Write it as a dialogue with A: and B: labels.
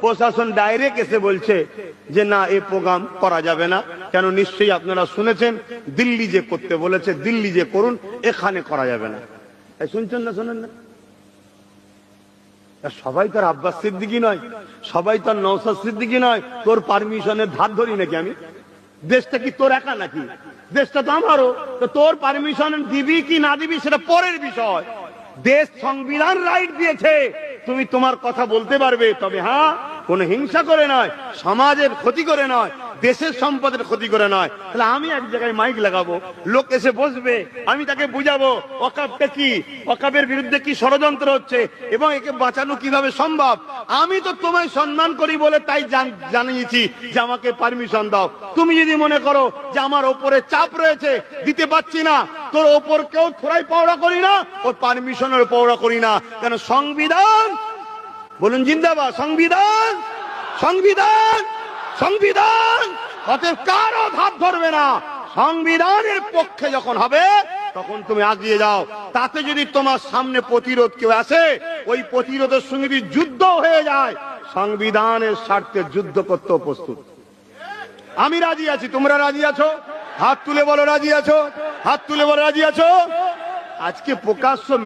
A: প্রশাসন ডাইরেক্ট এসে বলছে যে না এই প্রোগ্রাম করা যাবে না। কেন? নিশ্চয়ই আপনারা শুনেছেন দিল্লি যে করতে বলেছে, দিল্লি যে করুন, এখানে করা যাবে না। শুনছেন না? শোনেন না? সবাই তো আর আব্বাস সিদ্দিকী নয়, সবাই তো আর নওশাদ সিদ্দিকী নয়। তোর পারমিশনের ধার ধরি নাকি আমি? দেশটা কি তোর একা নাকি? দেশটা তো আমারও। তো তোর পারমিশন দিবি কি না দিবি সেটা পরের বিষয়। দেশ সংবিধান রাইট দিয়েছে, তুমি তোমার কথা বলতে পারবে। তবে হ্যাঁ, কোন হিংসা করে নয়, সমাজের ক্ষতি করে নয়, দেশের সম্পদের ক্ষতি করে নয়। তাহলে আমি এক জায়গায় মাইক লাগাবো, লোক এসে বসবে, আমি তাকে বুঝাবো ওয়াকফটা কি, ওয়াকফের বিরুদ্ধে কি ষড়যন্ত্র হচ্ছে এবং একে বাঁচানো কিভাবে সম্ভব। আমি তো তোমায় সম্মান করি বলে তাই জানিয়েছি যে আমাকে পারমিশন দাও। তুমি যদি মনে করো যে আমার ওপরে চাপ রয়েছে, দিতে পারছি না, তোর ওপর কেউ থোড়াই পাওড়া করি না, ওর পারমিশনের পাওড়া করি না। কেন? সংবিধান বলুন জিন্দাবাদ। সংবিধান, সংবিধান, সংবিধান। অতএব কারো ধার ধরবে না। সংবিধানের পক্ষে যখন হবে তখন তুমি আগিয়ে যাও। তাতে যদি তোমার সামনে প্রতিরোধ কেউ আসে, ওই প্রতিরোধের সঙ্গে যদি যুদ্ধ হয়ে যায়, সংবিধানের স্বার্থে যুদ্ধ করতে প্রস্তুত। আমি রাজি আছি। তোমরা রাজি আছো? হাত তুলে বলো রাজি আছো। হাত তুলে বলো রাজি আছো। আজকে প্রকাশ্য